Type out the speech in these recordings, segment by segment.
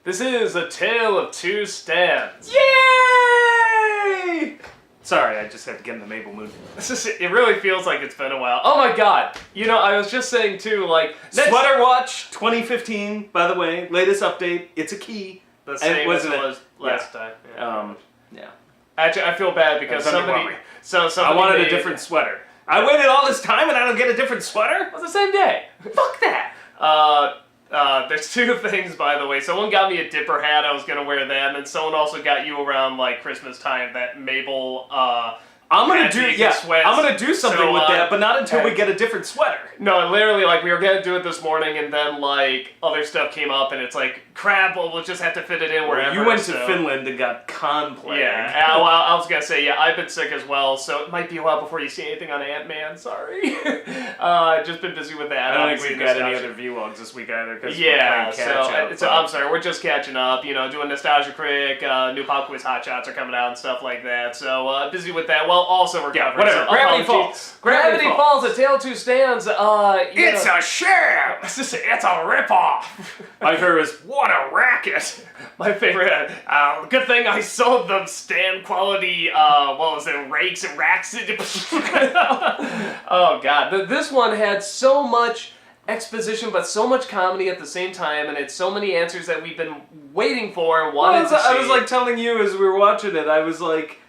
This is A Tale of Two Stands. Yay! Sorry, I just had to get in the Mabel mood. It really feels like it's been a while. Oh my god! You know, I was just saying too, like... Sweater Watch 2015, by the way. Latest update. It's a key. The same as it was last time. Yeah. Actually, I feel bad because somebody I wanted a different sweater. I waited all this time and I don't get a different sweater? It was the same day. Fuck that! There's two things, by the way. Someone got me a Dipper hat. I was gonna wear that, and then someone also got you around like Christmas time that Mabel. I'm gonna do something with that, but not until we get a different sweater. No, literally, like we were gonna do it this morning, and then like other stuff came up, and it's like crap. Well, we'll just have to fit it in wherever. You went to Finland and got con-plague. Yeah, well, I was gonna say I've been sick as well, so it might be a while before you see anything on Ant-Man. Sorry, just been busy with that. I don't think we've got any other vlogs this week either. Yeah, so I'm sorry, we're just catching up. You know, doing Nostalgia Critic, new Pop Quiz Hot Shots are coming out and stuff like that. So busy with that. Well, also recovering. Yeah, whatever. So Gravity Falls. Gravity Falls. A Tale of Two Stands. It's a sham. It's a ripoff. My favorite is what a racket. My favorite. Good thing I sold them stand quality. What was it? Rakes and racks. Oh god, this one had so much exposition, but so much comedy at the same time, and it's so many answers that we've been waiting for and wanted to see. I was like telling you as we were watching it, I was like,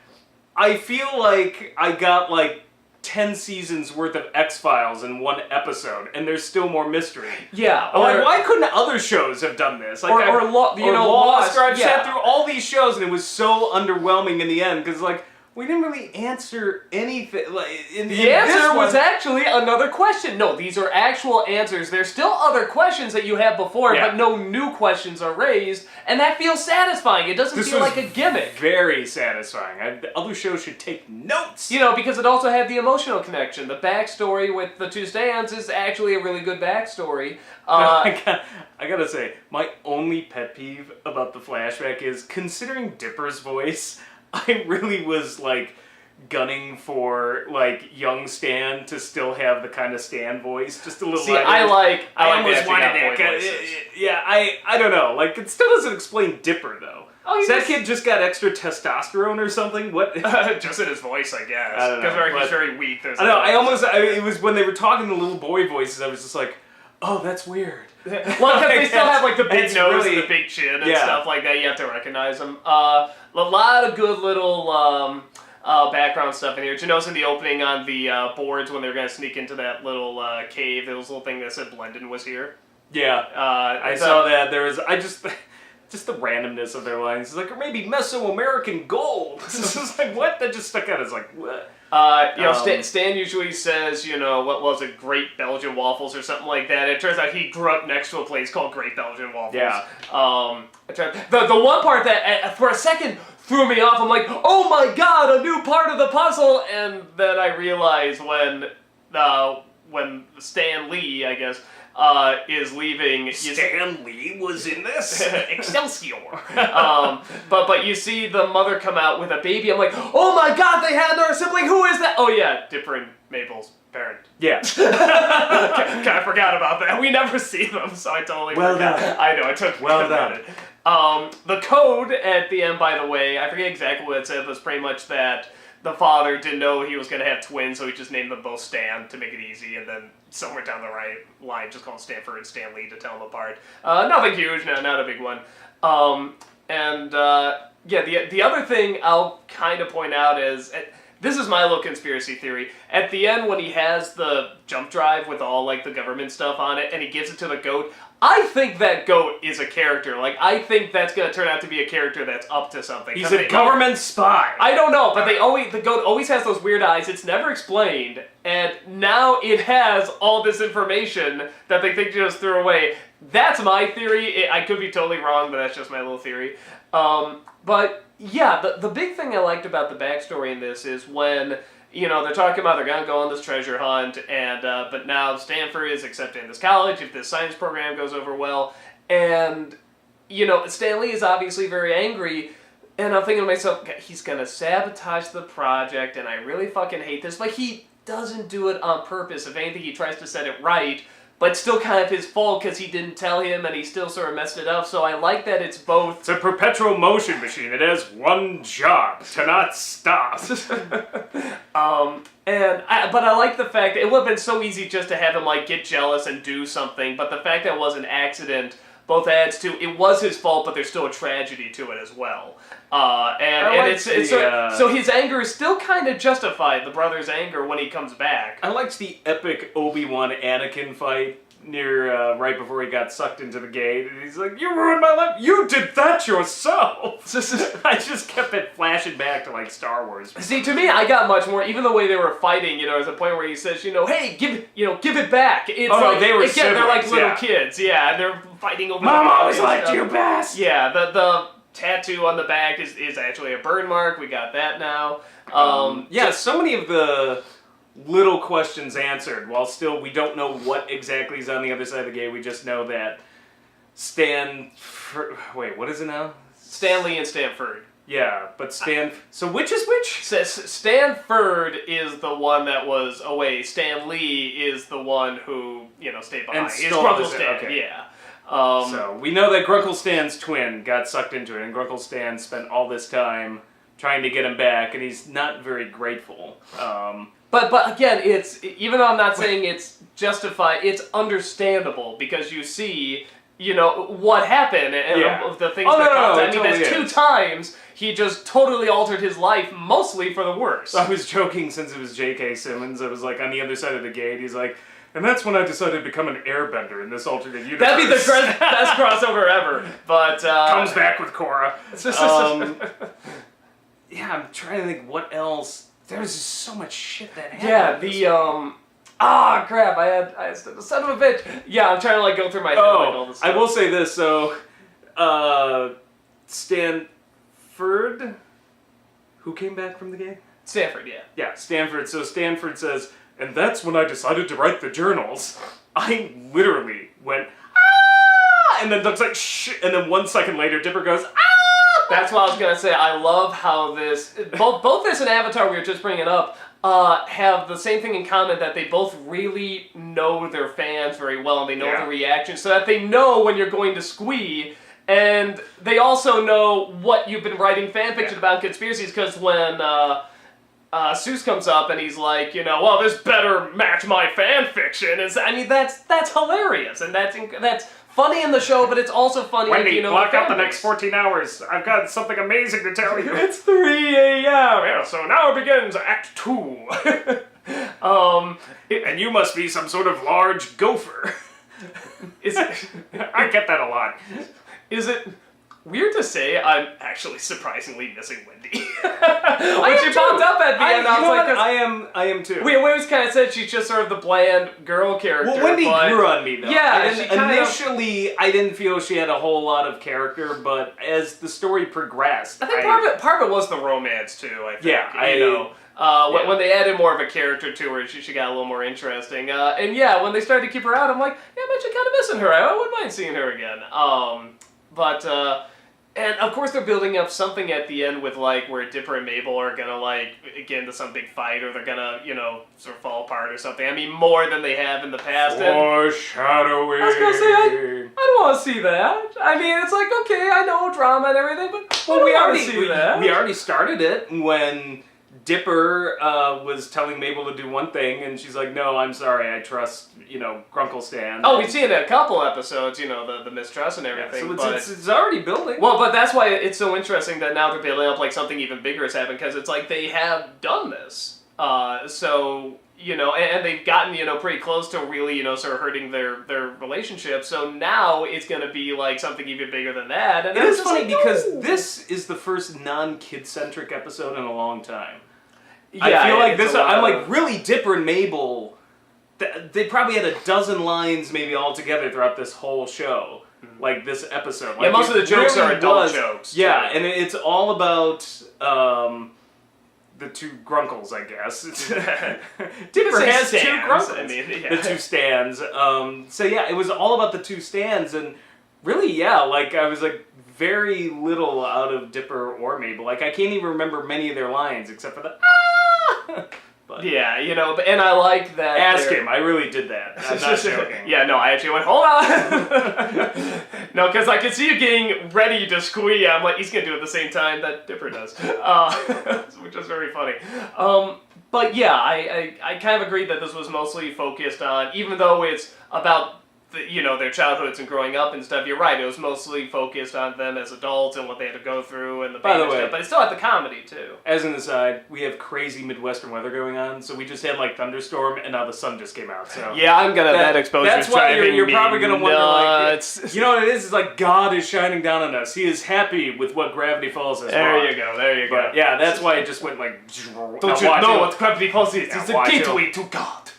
I feel like I got like 10 seasons worth of X-Files in one episode, and there's still more mystery. Yeah. Like, why couldn't other shows have done this? Like, Lost. I've sat through all these shows, and it was so underwhelming in the end, because like, we didn't really answer anything. Like, the answer was actually another question. No, these are actual answers. There's still other questions that you had before, but no new questions are raised, and that feels satisfying. It doesn't feel like a gimmick. Very satisfying. The other shows should take notes. You know, because it also had the emotional connection. The backstory with the Two Stands is actually a really good backstory. I gotta say, my only pet peeve about the flashback is, considering Dipper's voice, I really was, like, gunning for, like, young Stan to still have the kind of Stan voice. Just a little... See, I almost wanted that. Yeah, I don't know. Like, it still doesn't explain Dipper, though. Oh, that kid just got extra testosterone or something? What? Just in his voice, I guess. I don't know. Because he's very weak. I know, it was when they were talking the little boy voices, I was just like, oh, that's weird. Well, because they still have, like, the big nose and the big chin and stuff like that. You have to recognize them. A lot of good little background stuff in here. Did you notice in the opening on the boards when they were going to sneak into that little cave, there was a little thing that said Blendon was here? Yeah, I saw that. There was... Just the randomness of their lines. It's like, or maybe Mesoamerican gold. It's just like, what? That just stuck out as like, what? Stan usually says, you know, what was it, Great Belgian Waffles or something like that. It turns out he grew up next to a place called Great Belgian Waffles. Yeah. The one part that, for a second, threw me off. I'm like, oh my god, a new part of the puzzle! And then I realized when Stan Lee, I guess, is leaving. Stan Lee was in this? Excelsior! But you see the mother come out with a baby. I'm like, oh my god, they had another sibling. Who is that? Oh yeah, Dipper and Mabel's parent. Yeah. I forgot about that. We never see them, so I totally forgot. Done. I know, it took me a minute. The code at the end, by the way, I forget exactly what it said, was pretty much that the father didn't know he was going to have twins, so he just named them both Stan to make it easy, and then somewhere down the right line just called Stanford and Stan Lee to tell them apart. Nothing huge, not a big one. The other thing I'll kind of point out is... This is my little conspiracy theory. At the end, when he has the jump drive with all, like, the government stuff on it, and he gives it to the goat, I think that goat is a character. Like, I think that's going to turn out to be a character that's up to something. He's a government spy. I don't know, but the goat always has those weird eyes. It's never explained, and now it has all this information that they think just threw away. That's my theory. I could be totally wrong, but that's just my little theory. But... yeah, the big thing I liked about the backstory in this is when, you know, they're talking about they're going to go on this treasure hunt, and but now Stanford is accepting this college if this science program goes over well, and, you know, Stan Lee is obviously very angry, and I'm thinking to myself, he's going to sabotage the project, and I really fucking hate this, but he doesn't do it on purpose. If anything, he tries to set it right, but still kind of his fault because he didn't tell him and he still sort of messed it up. So I like that it's both. It's a perpetual motion machine. It has one job, to not stop. But I like the fact that it would have been so easy just to have him like get jealous and do something, but the fact that it was an accident both adds to it was his fault, but there's still a tragedy to it as well. So his anger is still kind of justified, the brother's anger, when he comes back. I liked the epic Obi-Wan Anakin fight near right before he got sucked into the gate, and he's like, "You ruined my life. You did that yourself." I just kept it flashing back to like Star Wars. See, to me, I got much more. Even the way they were fighting, there's a point where he says, "Hey, give it back." It's they were again, they're like little siblings, kids, and they're fighting over. Mom the always liked you best. Yeah, the tattoo on the back is actually a burn mark. We got that now. So many of the little questions answered, while still we don't know what exactly is on the other side of the gate. We just know that what is it now? Stanley and Stanford. Yeah, but so which is which? Stanford is the one that was away. Stan Lee is the one who, stayed behind. And It's Grunkle Stan, okay. yeah. So we know that Grunkle Stan's twin got sucked into it, and Grunkle Stan spent all this time trying to get him back, and he's not very grateful. But again, it's, even though I'm not saying it's justified, it's understandable because you see, what happened and the things that caused it. I mean, that's 2 times he just totally altered his life, mostly for the worse. I was joking since it was J.K. Simmons. It was like on the other side of the gate. He's like, and that's when I decided to become an airbender in this alternate universe. That'd be the best crossover ever. But comes back with Korra. Yeah, I'm trying to think what else. There's just so much shit that happened. Yeah, crap! I had son of a bitch. Yeah, I'm trying to go through my head all this stuff. I will say this. So, Stanford, who came back from the game? Stanford, yeah. Yeah, Stanford. So Stanford says, and that's when I decided to write the journals. I literally went, ah! And then Doug's like, shh. And then 1 second later, Dipper goes, ah! That's what I was gonna say. I love how both this and Avatar we were just bringing up have the same thing in common, that they both really know their fans very well and they know the reaction, so that they know when you're going to squee, and they also know what you've been writing fanfiction about conspiracies, because when Seuss comes up and he's like, well, this better match my fanfiction. That's hilarious, and that's funny in the show, but it's also funny. Wendy, block out the next 14 hours. I've got something amazing to tell you. It's 3 a.m. Yeah, so now begins Act 2. And you must be some sort of large gopher. I get that a lot. Is it weird to say I'm actually surprisingly missing Wendy? When she popped up at the end, I was like, I am too. We always kind of said she's just sort of the bland girl character. Well, Wendy grew on me, though. Yeah, initially, I didn't feel she had a whole lot of character, but as the story progressed, I think part of it was the romance too. I think. Yeah, when they added more of a character to her, she got a little more interesting. And yeah, when they started to keep her out, I'm like, yeah, I'm actually kind of missing her. I wouldn't mind seeing her again. And of course they're building up something at the end with where Dipper and Mabel are gonna get into some big fight, or they're gonna sort of fall apart or something. I mean, more than they have in the past. Foreshadowing. I was gonna say I don't want to see that. I mean, it's like, okay, I know drama and everything, but we already started it when Dipper was telling Mabel to do one thing, and she's like, no, I'm sorry, I trust, Grunkle Stan. Oh, we've seen it in a couple episodes, the mistrust and everything. Yeah, so it's already building. Well, but that's why it's so interesting that now they're building up something even bigger has happened, because it's like they have done this. And they've gotten, pretty close to really, sort of hurting their relationship. So now it's going to be something even bigger than that. And it is funny because this is the first non-kid-centric episode in a long time. Yeah, I feel like this. I'm really Dipper and Mabel. They probably had a dozen lines maybe all together throughout this whole show, this episode. Yeah, most of the jokes are adult jokes. Yeah, and it's all about the two Grunkles, I guess. Dipper has 2 Grunkles. The 2 Stans. So yeah, it was all about the 2 Stans, and really, I was very little out of Dipper or Mabel. I can't even remember many of their lines except for the ah. But But Yeah, and I like that. ask him. I really did that. I'm not joking. Yeah, no, I actually went, hold on. No, because I could see you getting ready to squee. I'm like, he's going to do it at the same time that Dipper does, which is very funny. But yeah, I kind of agree that this was mostly focused on, even though it's about their childhoods and growing up and stuff, you're right, it was mostly focused on them as adults and what they had to go through and the By the pain and way, stuff, but it still had the comedy too. As an aside, we have crazy Midwestern weather going on, so we just had like thunderstorm, and now the sun just came out. So Yeah, I'm gonna that exposure. That's why you're probably gonna wonder, nuts. like, you know what it is? It's like God is shining down on us. He is happy with what Gravity Falls has There brought. you go. There you go. But yeah, that's why it just went like. Don't you know what Gravity Falls is? Yeah, It's a watch gateway to God.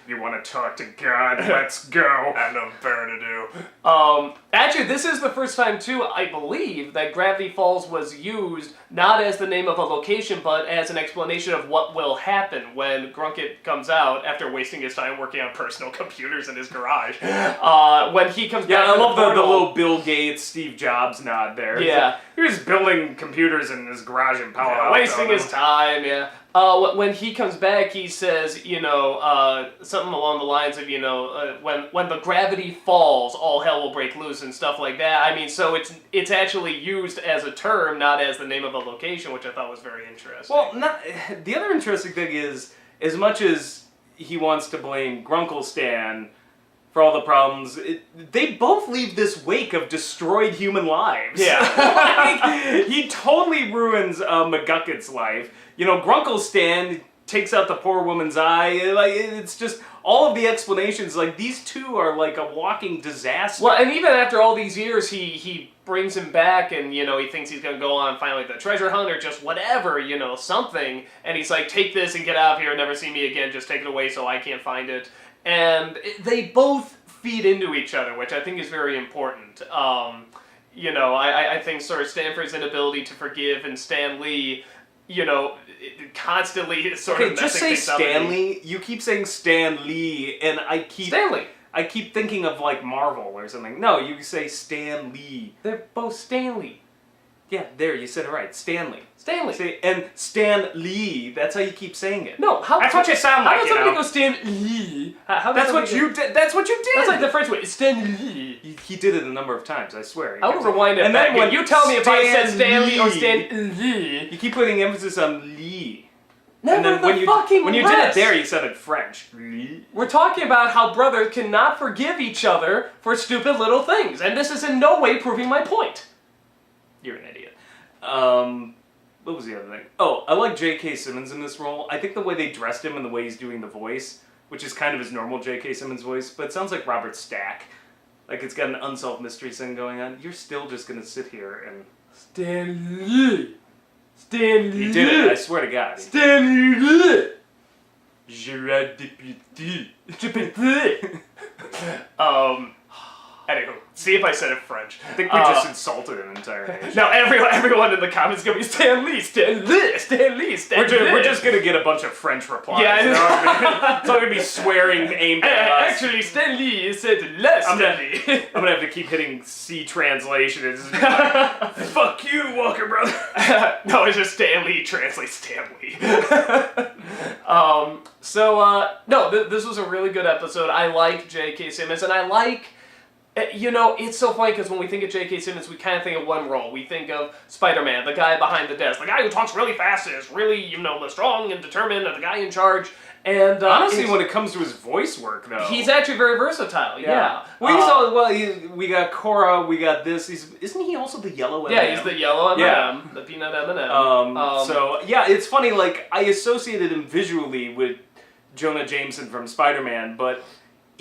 You want to talk to God? Let's go. I know better to do. Actually, this is the first time too, I believe, that Gravity Falls was used not as the name of a location, but as an explanation of what will happen when Grunkett comes out after wasting his time working on personal computers in his garage. When he comes back, Yeah, I to love the portal- little Bill Gates, Steve Jobs nod there. Yeah. He was building computers in his garage in Palo Alto. wasting his time, yeah. When he comes back, he says, something along the lines of, when the gravity falls, all hell will break loose and stuff like that. I mean, so it's actually used as a term, not as the name of a location, which I thought was very interesting. Well, the other interesting thing is, as much as he wants to blame Grunkle Stan for all the problems, they both leave this wake of destroyed human lives. Yeah. Like, he totally ruins McGucket's life. Grunkle Stan takes out the poor woman's eye. Like, it's just all of the explanations. Like, these two are like a walking disaster. Well, and even after all these years, he brings him back, and he thinks he's gonna go on finally the treasure hunt or just whatever, something. And he's like, take this and get out of here, and never see me again. Just take it away so I can't find it. And they both feed into each other, which I think is very important. I think sort of Stanford's inability to forgive and Stan Lee, constantly sort of just say messing things up. Stanley. You keep saying Stan Lee, and I keep thinking of like Marvel or something. No, you say Stan Lee. They're both Stanley. Yeah, there, you said it right. Stanley. Stanley. And Stan Lee, that's how you keep saying it. No, that's what you sound like, How does somebody go Stan Lee? That's what you did. That's what you did. That's like the French way. Stan Lee. He did it a number of times, I swear. I will rewind it and back. then when You tell me if I said Stan Stanley or Lee. Stan Lee. You keep putting emphasis on Lee. Never and then the when you fucking did it rest. there, you sounded French. Lee. We're talking about how brothers cannot forgive each other for stupid little things, and this is in no way proving my point. You're an idiot. What was the other thing? Oh, I like J.K. Simmons in this role. I think the way they dressed him and the way he's doing the voice, which is kind of his normal J.K. Simmons voice, but it sounds like Robert Stack. Like it's got an unsolved mystery thing going on. You're still just gonna sit here and... Stan Lee. Stan Lee. He did it, I swear to God. Stan Lee. Gerard Deputy. Anywho, see if I said it French. I think we just insulted an entire nation. Now everyone in the comments is gonna be Stan Lee, Stan Lee, Stan Lee, Stan Lee. We're just gonna get a bunch of French replies. Yeah, You know what I mean? It's all gonna be swearing aimed at us. Actually, Stan Lee said less Stan Lee. I'm gonna have to keep hitting C translation. It's just like, fuck you, Walker brother. No, it's just Stan Lee translates Stan Lee. This was a really good episode. I like J.K. Simmons, and I like... it's so funny because when we think of J.K. Simmons, we kind of think of one role. We think of Spider-Man, the guy behind the desk, the guy who talks really fast and is really, strong and determined, and the guy in charge. And honestly, when it comes to his voice work, though, he's actually very versatile. Yeah. Well, we got Cora, we got this. Isn't he also the yellow M&M? Yeah, he's the yellow M&M, Yeah. the peanut M&M. So yeah, it's funny. Like I associated him visually with Jonah Jameson from Spider-Man, but.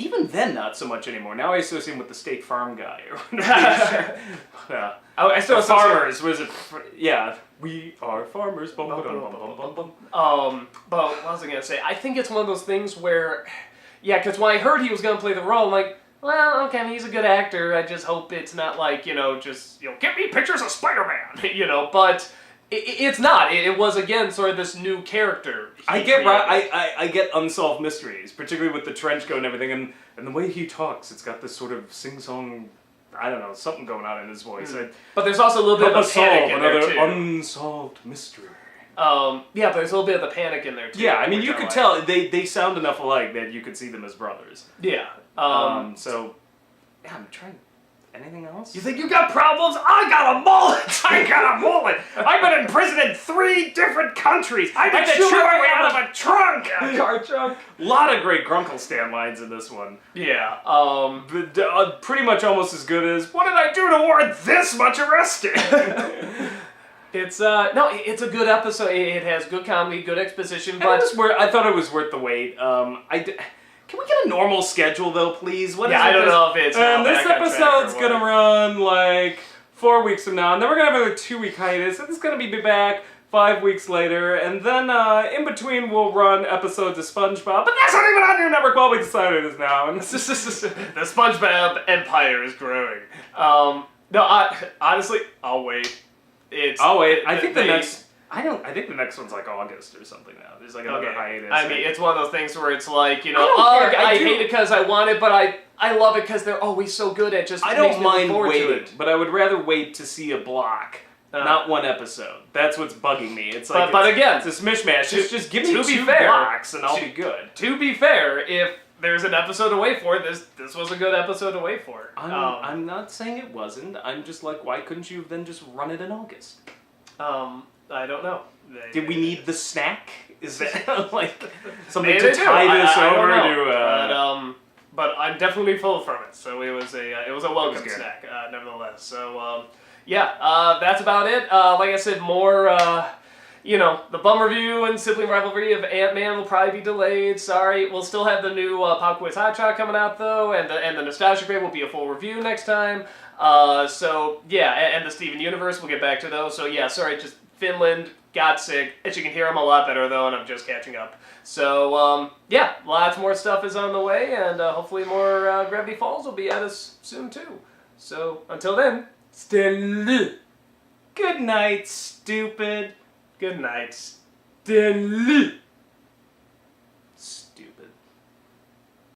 Even then, not so much anymore. Now I associate him with the State Farm guy. Yeah. I still The associate... farmers. Was it? Yeah. We are farmers. Bum, bum, bum, bum, bum, bum. But what was I going to say? I think it's one of those things where... Yeah, because when I heard he was going to play the role, I'm like, well, okay, I mean, he's a good actor. I just hope it's not like, get me pictures of Spider-Man, but... It's not. It was, again, sort of this new character. I get unsolved mysteries, particularly with the trench coat and everything, and the way he talks. It's got this sort of sing-song, I don't know, something going on in his voice. But there's also a little bit of a panic in there, another too. unsolved mystery. Yeah, but there's a little bit of the panic in there too. Yeah, I mean, which you could like. tell they sound enough alike that you could see them as brothers. Yeah. So, yeah, I'm trying. Anything else? You think you got problems? I got a mullet! I got a mullet! I've been in prison in 3 different countries! I had to chew chew my my way way out of a trunk! Car trunk. A lot of great Grunkle Stan lines in this one. Yeah. But, pretty much almost as good as, what did I do to warrant this much arresting? It's it's a good episode. It has good comedy, good exposition, But but I thought it was worth the wait. Can we get a normal schedule though, please? What is yeah, it? I don't know if it's This back on track episode's or gonna what. run like 4 weeks from now, and then we're gonna have another 2-week hiatus, and it's gonna be back 5 weeks later, and then in between we'll run episodes of SpongeBob, but that's not even on your network. Well, we decided it is now, and The SpongeBob empire is growing. Honestly, I'll wait. I'll wait. I think the they- next. I think the next one's like August or something now. There's like another hiatus. I mean, it's one of those things where it's like, you know, I don't care. I I do- hate it because I want it, but I love it because they're always so good at just. I makes don't me look mind forward to waiting, it. but I would rather wait to see a block, not one episode. That's what's bugging me. It's like, But again, it's a mishmash. Just give me to be 2 fair, blocks and I'll be good. To be fair, if there's an episode to wait for, this was a good episode to wait for. I'm not saying it wasn't. I'm just like, why couldn't you have then just run it in August? I don't know. Did we need the snack? Is that like something Maybe to they do. tie this I don't over know. to? But I'm definitely full from it. So it was a welcome good. snack, nevertheless. So that's about it. Like I said, more the bum review and sibling rivalry of Ant-Man will probably be delayed. Sorry, we'll still have the new Pop Quiz Hot Shot coming out though, and the Nostalgia Grade will be a full review next time. And the Steven Universe, we'll get back to those. So yeah, sorry, just Finland got sick. And you can hear him a lot better though, and I'm just catching up. So lots more stuff is on the way, and hopefully more Gravity Falls will be at us soon too. So until then, stay Good night, stupid. Good night. Stay Stupid.